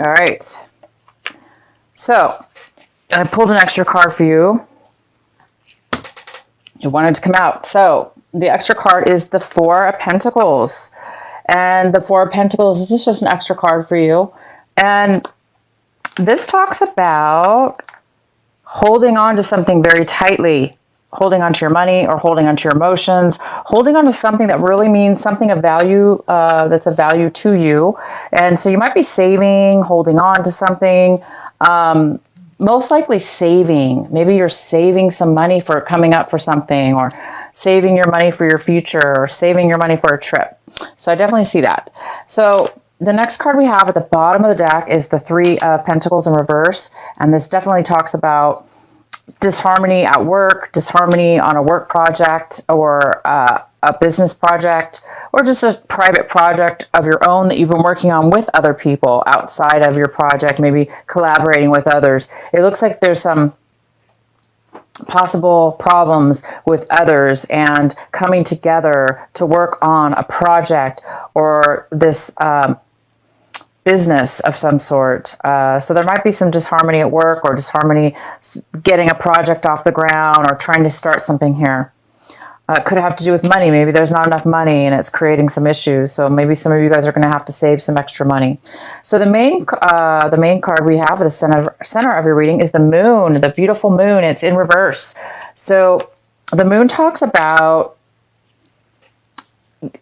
All right. So I pulled an extra card for you. It wanted to come out. So the extra card is the Four of Pentacles. And the Four of Pentacles, this is just an extra card for you. And this talks about holding on to something very tightly, holding on to your money or holding on to your emotions, holding on to something that really means something of value, that's of value to you. And so you might be saving, holding on to something, most likely saving. Maybe you're saving some money for coming up for something, or saving your money for your future, or saving your money for a trip. So I definitely see that. So the next card we have at the bottom of the deck is the Three of Pentacles in reverse. And this definitely talks about disharmony at work, disharmony on a work project, or a business project, or just a private project of your own that you've been working on with other people outside of your project, maybe collaborating with others. It looks like there's some possible problems with others and coming together to work on a project or this business of some sort. So there might be some disharmony at work, or disharmony getting a project off the ground, or trying to start something here. It could have to do with money. Maybe there's not enough money and it's creating some issues. So maybe some of you guys are going to have to save some extra money. So the main card we have at the center of your reading is the Moon, the beautiful Moon. It's in reverse. So the Moon talks about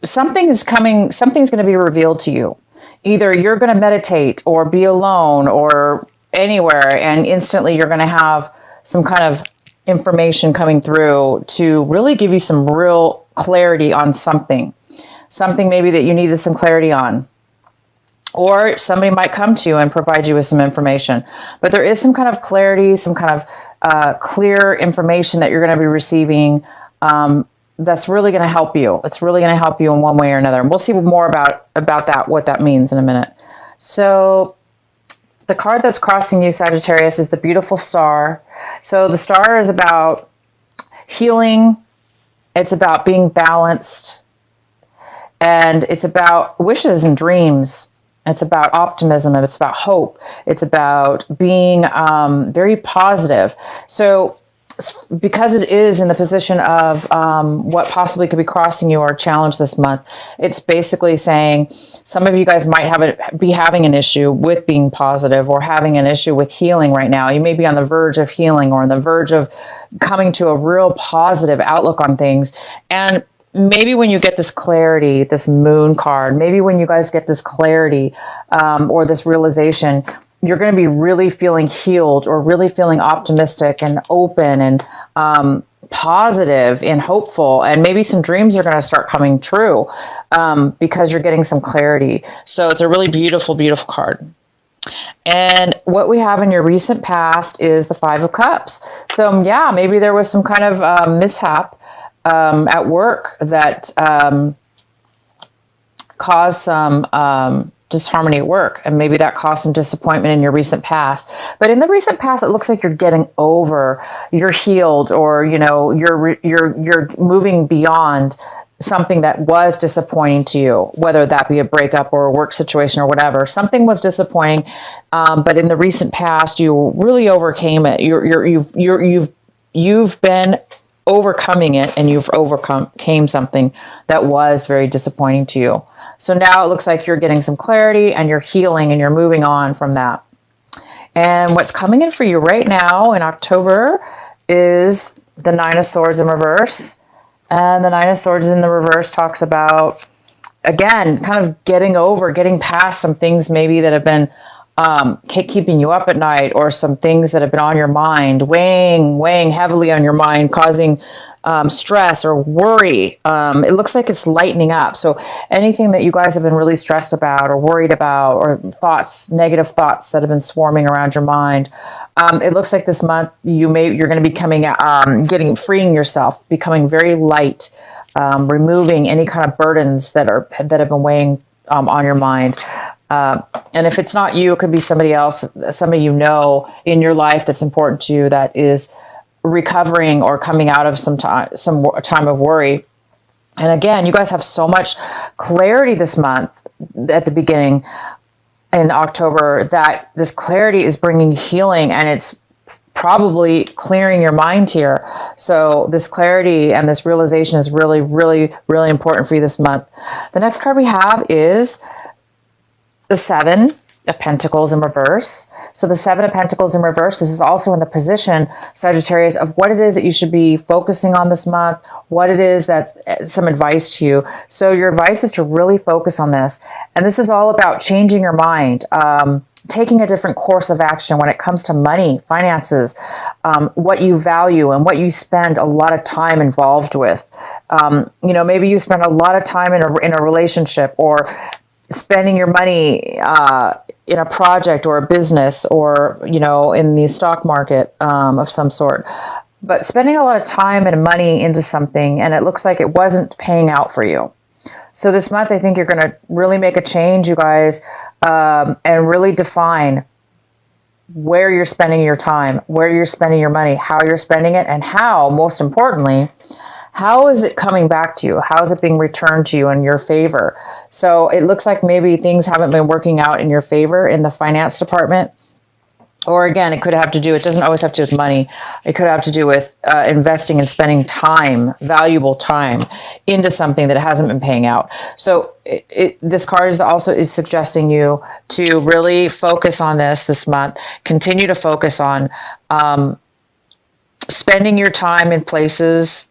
something is coming, something's going to be revealed to you. Either you're going to meditate or be alone or anywhere, and instantly you're going to have some kind of information coming through to really give you some real clarity on something maybe that you needed some clarity on, or somebody might come to you and provide you with some information. But there is some kind of clarity, some kind of clear information that you're going to be receiving that's really going to help you. It's really going to help you in one way or another. And we'll see more about that, what that means in a minute. So the card that's crossing you, Sagittarius, is the beautiful Star. So the Star is about healing. It's about being balanced. And it's about wishes and dreams. It's about optimism. It's about hope. It's about being very positive. So because it is in the position of what possibly could be crossing you or a challenge this month, it's basically saying some of you guys might be having an issue with being positive, or having an issue with healing right now. You may be on the verge of healing, or on the verge of coming to a real positive outlook on things. And maybe when you get this clarity, this Moon card, maybe when you guys get this clarity or this realization, you're going to be really feeling healed, or really feeling optimistic and open and positive and hopeful. And maybe some dreams are going to start coming true because you're getting some clarity. So it's a really beautiful, beautiful card. And what we have in your recent past is the Five of Cups. So yeah, maybe there was some kind of mishap at work that caused some disharmony at work, and maybe that caused some disappointment in your recent past. But in the recent past, it looks like you're getting over, you're healed, or you're moving beyond something that was disappointing to you, whether that be a breakup or a work situation or whatever. Something was disappointing, but in the recent past, you really overcame it. You've been overcoming it, and you've overcame something that was very disappointing to you. So now it looks like you're getting some clarity, and you're healing, and you're moving on from that. And what's coming in for you right now in October is the Nine of Swords in reverse. And the Nine of Swords in the reverse talks about, again, kind of getting past some things maybe that have been keeping you up at night, or some things that have been on your mind, weighing heavily on your mind, causing stress or worry. It looks like it's lightening up. So anything that you guys have been really stressed about or worried about, or negative thoughts that have been swarming around your mind, it looks like this month you're going to be freeing yourself, becoming very light, removing any kind of burdens that have been weighing on your mind. And if it's not you, it could be somebody else, somebody you know in your life that's important to you, that is recovering or coming out of some time of worry. And again, you guys have so much clarity this month at the beginning. in October, that this clarity is bringing healing, and it's probably clearing your mind here. So this clarity and this realization is really, really, really important for you this month. The next card we have is the Seven of Pentacles in reverse. So the Seven of Pentacles in reverse, this is also in the position, Sagittarius, of what it is that you should be focusing on this month, what it is that's some advice to you. So your advice is to really focus on this. And this is all about changing your mind, taking a different course of action when it comes to money, finances, what you value and what you spend a lot of time involved with. You know, maybe you spend a lot of time in a relationship, or spending your money in a project or a business, or, you know, in the stock market of some sort. But spending a lot of time and money into something, and it looks like it wasn't paying out for you. So this month, I think you're going to really make a change, you guys, and really define where you're spending your time, where you're spending your money, how you're spending it, and how, most importantly, how is it coming back to you? How is it being returned to you in your favor? So it looks like maybe things haven't been working out in your favor in the finance department. Or again, it could have to do, it doesn't always have to do with money. It could have to do with investing and spending time, valuable time, into something that hasn't been paying out. So this card is also suggesting you to really focus on this month. Continue to focus on spending your time in places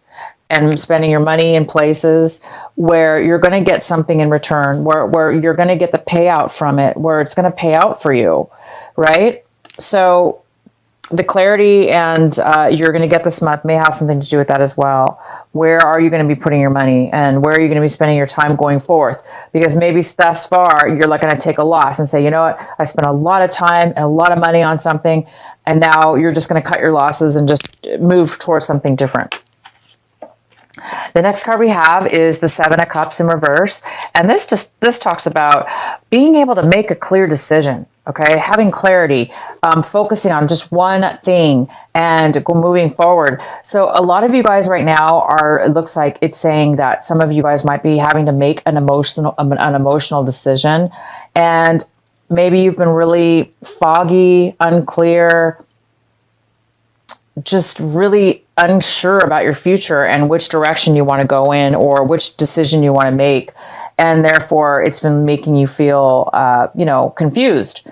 and spending your money in places where you're going to get something in return, where you're going to get the payout from it, where it's going to pay out for you, right? So the clarity and you're going to get this month may have something to do with that as well. Where are you going to be putting your money, and where are you going to be spending your time going forth? Because maybe thus far you're going to take a loss and say, you know what, I spent a lot of time and a lot of money on something, and now you're just going to cut your losses and just move towards something different. The next card we have is the Seven of Cups in reverse. And this talks about being able to make a clear decision, okay? Having clarity, focusing on just one thing and moving forward. So a lot of you guys right now it looks like it's saying that some of you guys might be having to make an emotional decision. And maybe you've been really foggy, unclear, just really unsure about your future and which direction you want to go in, or which decision you want to make. And therefore it's been making you feel, confused.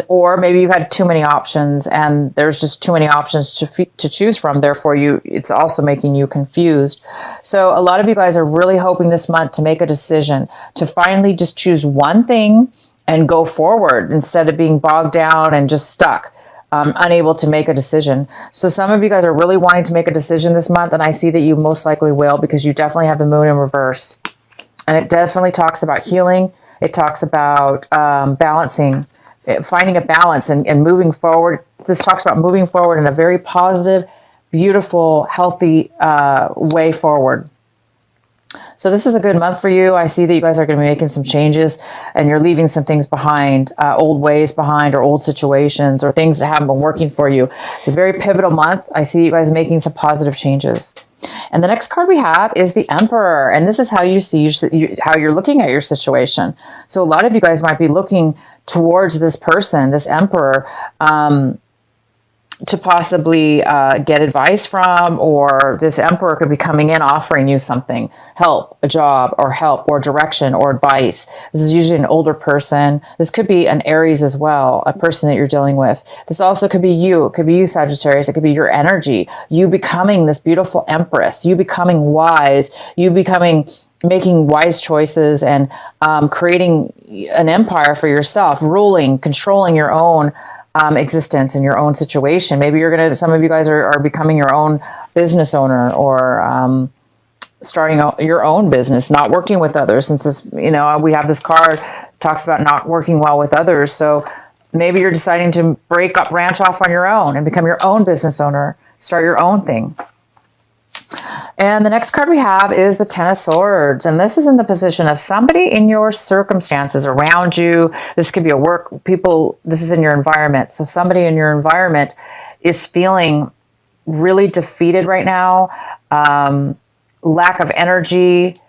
Or maybe you've had too many options and there's just too many options to choose from. Therefore it's also making you confused. So a lot of you guys are really hoping this month to make a decision, to finally just choose one thing and go forward instead of being bogged down and just stuck. Unable to make a decision. So some of you guys are really wanting to make a decision this month, and I see that you most likely will, because you definitely have the moon in reverse. And it definitely talks about healing. It talks about balancing, finding a balance and moving forward. This talks about moving forward in a very positive, beautiful, healthy way forward. So this is a good month for you. I see that you guys are going to be making some changes, and you're leaving some things behind, old ways behind, or old situations, or things that haven't been working for you. It's a very pivotal month. I see you guys making some positive changes. And the next card we have is the Emperor. And this is how you see how you're looking at your situation. So a lot of you guys might be looking towards this person, this Emperor, to possibly get advice from, or this Emperor could be coming in offering you something, help, a job, or direction, or advice. This is usually an older person. This could be an Aries as well, a person that you're dealing with. This also could be you. It could be you, Sagittarius. It could be your energy. You becoming this beautiful Empress. You becoming wise. You making wise choices and creating an empire for yourself, ruling, controlling your own existence in your own situation. Maybe some of you guys are becoming your own business owner, or starting your own business, not working with others. Since this, we have this card talks about not working well with others. So maybe you're deciding to branch off on your own and become your own business owner, start your own thing. And the next card we have is the Ten of Swords. And this is in the position of somebody in your circumstances around you. This could be this is in your environment. So somebody in your environment is feeling really defeated right now, lack of energy,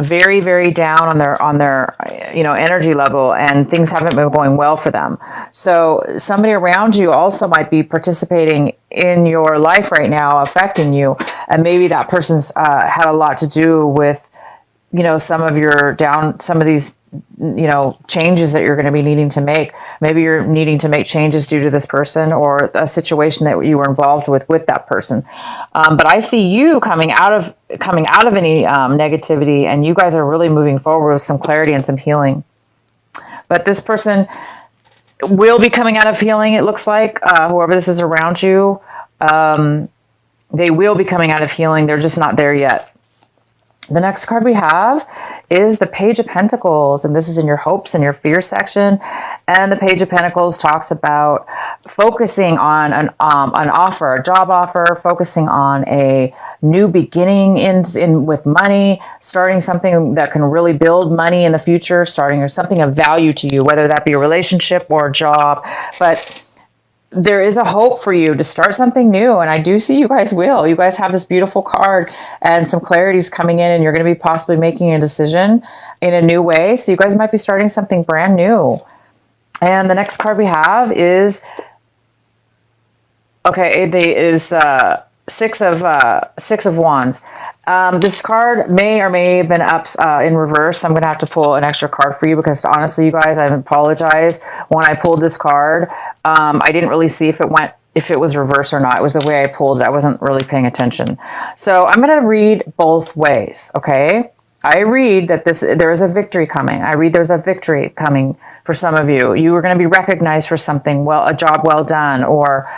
very, very down on their energy level, and things haven't been going well for them. So somebody around you also might be participating in your life right now, affecting you, and maybe that person's had a lot to do with some of these changes that you're going to be needing to make. Maybe you're needing to make changes due to this person or a situation that you were involved with that person. But I see you coming out of any negativity, and you guys are really moving forward with some clarity and some healing. But this person will be coming out of healing, it looks like, whoever this is around you. They will be coming out of healing. They're just not there yet. The next card we have is the Page of Pentacles, and this is in your hopes and your fear section. And the Page of Pentacles talks about focusing on an offer, a job offer, focusing on a new beginning in with money, starting something that can really build money in the future, starting or something of value to you, whether that be a relationship or a job. But there is a hope for you to start something new. And I do see you guys will. You guys have this beautiful card and some clarity is coming in, and you're going to be possibly making a decision in a new way. So you guys might be starting something brand new. And the next card we have is, Six of Wands. This card may or may have been up in reverse. I'm going to have to pull an extra card for you because honestly, you guys, I apologize. When I pulled this card, I didn't really see if it was reverse or not. It was the way I pulled it. I wasn't really paying attention. So I'm going to read both ways. Okay. I read that there is a victory coming. I read there's a victory coming for some of you. You are going to be recognized for something, a job well done, or,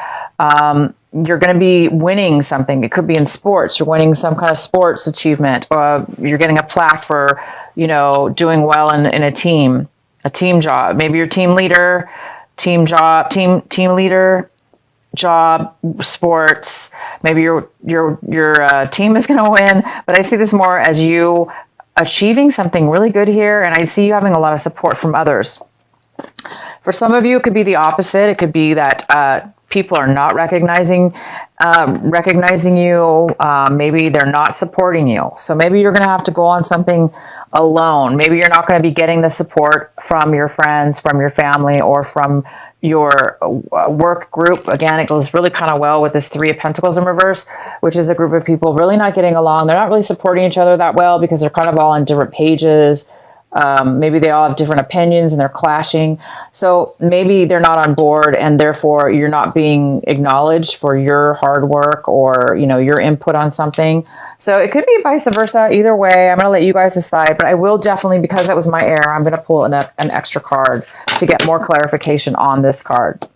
you're going to be winning something. It could be in sports. You're winning some kind of sports achievement, or you're getting a plaque for, doing well in a team job. Maybe you're team leader, team leader, job, sports. Maybe your team is going to win. But I see this more as you achieving something really good here, and I see you having a lot of support from others. For some of you, it could be the opposite. It could be that people are not recognizing you. Maybe they're not supporting you. So maybe you're going to have to go on something alone. Maybe you're not going to be getting the support from your friends, from your family, or from your work group. Again, it goes really kind of well with this Three of Pentacles in reverse, which is a group of people really not getting along. They're not really supporting each other that well because they're kind of all on different pages. Maybe they all have different opinions and they're clashing. So maybe they're not on board, and therefore you're not being acknowledged for your hard work or, your input on something. So it could be vice versa. Either way, I'm going to let you guys decide, but I will definitely, because that was my error, I'm going to pull an extra card to get more clarification on this card.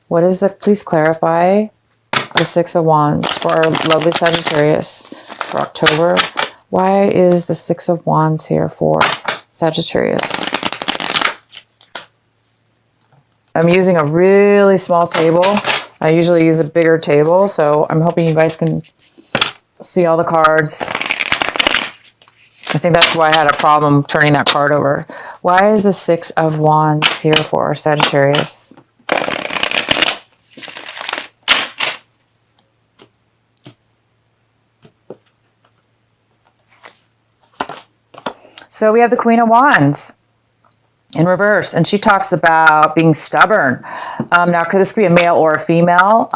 Please clarify the Six of Wands for our lovely Sagittarius for October. Why is the Six of Wands here for Sagittarius? I'm using a really small table. I usually use a bigger table, so I'm hoping you guys can see all the cards. I think that's why I had a problem turning that card over. Why is the Six of Wands here for Sagittarius? So we have the Queen of Wands in reverse, and she talks about being stubborn. Now, this could be a male or a female.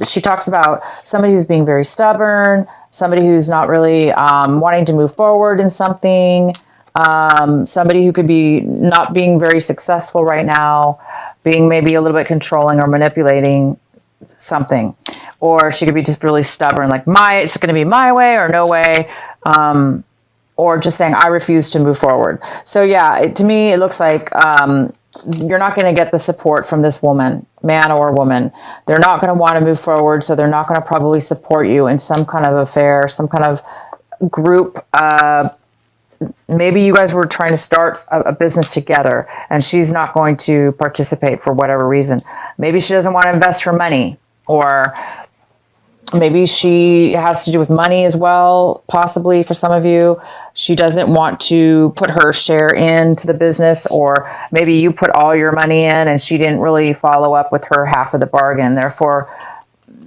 She talks about somebody who's being very stubborn, somebody who's not really wanting to move forward in something, somebody who could be not being very successful right now, being maybe a little bit controlling or manipulating something. Or she could be just really stubborn, like it's going to be my way or no way. Or just saying, I refuse to move forward. So yeah, to me, it looks like you're not going to get the support from this woman, man or woman. They're not going to want to move forward, so they're not going to probably support you in some kind of affair, some kind of group. Maybe you guys were trying to start a business together, and she's not going to participate for whatever reason. Maybe she doesn't want to invest her money, or maybe she has to do with money as well, possibly for some of you. She doesn't want to put her share into the business, or maybe you put all your money in and she didn't really follow up with her half of the bargain. Therefore,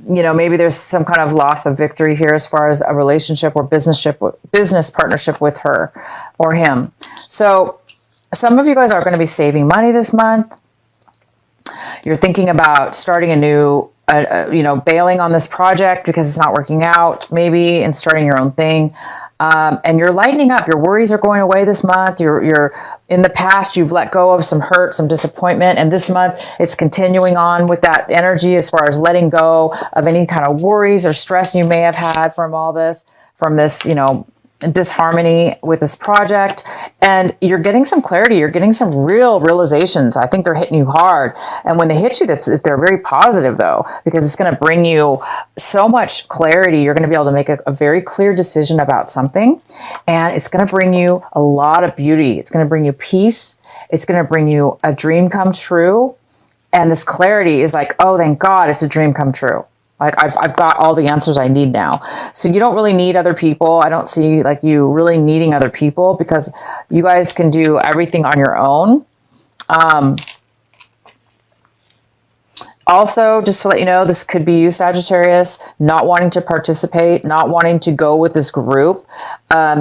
you know, maybe there's some kind of loss of victory here as far as a relationship or business partnership with her or him. So some of you guys are going to be saving money this month. You're thinking about starting a new, you know, bailing on this project because it's not working out, maybe, and starting your own thing. And you're lightening up. Your worries are going away this month. You're in the past, you've let go of some hurt, some disappointment. And this month, it's continuing on with that energy as far as letting go of any kind of worries or stress you may have had from this, you know, disharmony with this project. And you're getting some clarity. You're getting some real realizations. I think they're hitting you hard. And when they hit you, they're very positive though, because it's going to bring you so much clarity. You're going to be able to make a very clear decision about something. And it's going to bring you a lot of beauty. It's going to bring you peace. It's going to bring you a dream come true. And this clarity is like, oh, thank God it's a dream come true. Like I've got all the answers I need now. So you don't really need other people. I don't see like you really needing other people because you guys can do everything on your own. Also, just to let you know, this could be you, Sagittarius, not wanting to participate, not wanting to go with this group.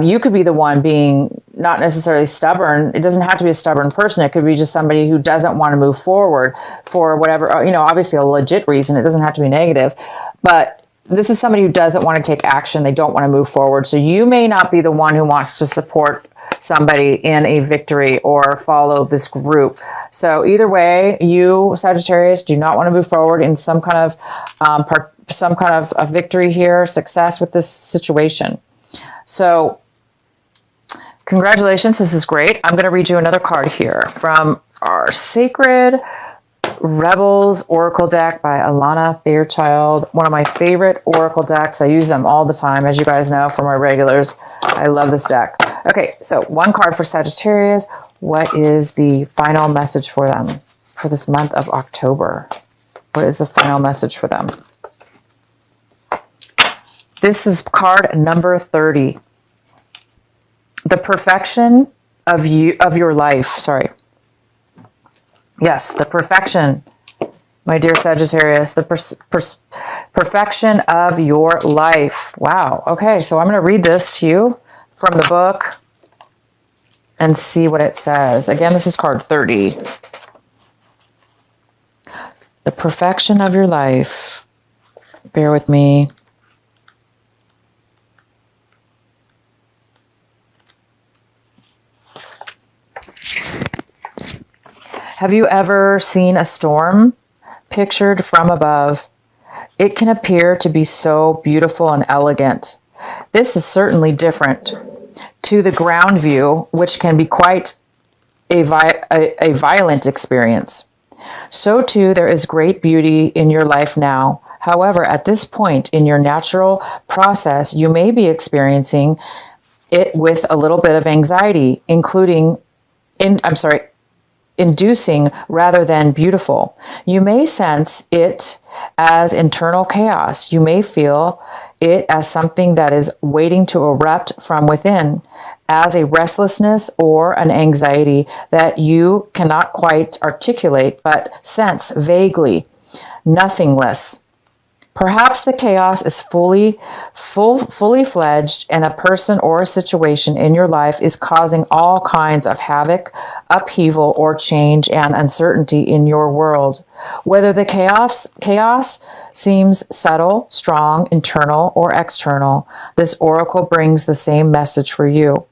You could be the one being not necessarily stubborn. It doesn't have to be a stubborn person. It could be just somebody who doesn't want to move forward for whatever, you know, obviously a legit reason. It doesn't have to be negative. But this is somebody who doesn't want to take action. They don't want to move forward. So you may not be the one who wants to support somebody in a victory or follow this group. So either way, you, Sagittarius, do not want to move forward in some kind of a victory here, success with this situation. So congratulations. This is great. I'm going to read you another card here from our Sacred Rebels Oracle deck by Alana Fairchild. One of my favorite Oracle decks. I use them all the time, as you guys know, for my regulars. I love this deck. Okay, so one card for Sagittarius. What is the final message for them for this month of October? What is the final message for them? This is card number 30. The perfection of your life. Sorry. Yes, the perfection, my dear Sagittarius, the perfection of your life. Wow. Okay, so I'm going to read this to you from the book and see what it says. Again, this is card 30. The perfection of your life. Bear with me. Have you ever seen a storm pictured from above? It can appear to be so beautiful and elegant. This is certainly different to the ground view, which can be quite a violent experience. So too, there is great beauty in your life now. However, at this point in your natural process, you may be experiencing it with a little bit of anxiety, inducing rather than beautiful. You may sense it as internal chaos. You may feel it as something that is waiting to erupt from within, as a restlessness or an anxiety that you cannot quite articulate but sense vaguely, nothingless. Perhaps the chaos is fully fledged, and a person or a situation in your life is causing all kinds of havoc, upheaval, or change and uncertainty in your world. Whether the chaos seems subtle, strong, internal, or external, this oracle brings the same message for you.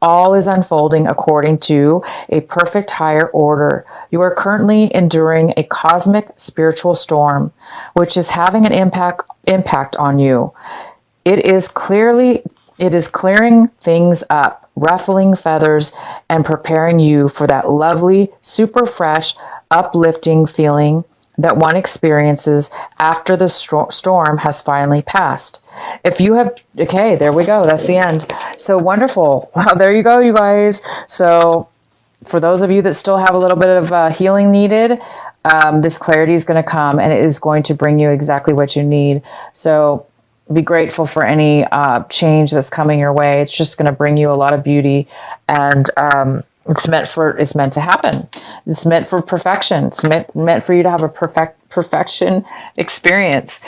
All is unfolding according to a perfect higher order. You are currently enduring a cosmic spiritual storm, which is having an impact on you. It is clearing things up, ruffling feathers, and preparing you for that lovely, super fresh, uplifting feeling that one experiences after the storm has finally passed. If you have, okay, there we go. That's the end. So wonderful. Well, there you go, you guys. So for those of you that still have a little bit of healing needed, this clarity is going to come and it is going to bring you exactly what you need. So be grateful for any change that's coming your way. It's just going to bring you a lot of beauty, and it's meant to happen. It's meant for perfection. It's meant for you to have a perfection experience.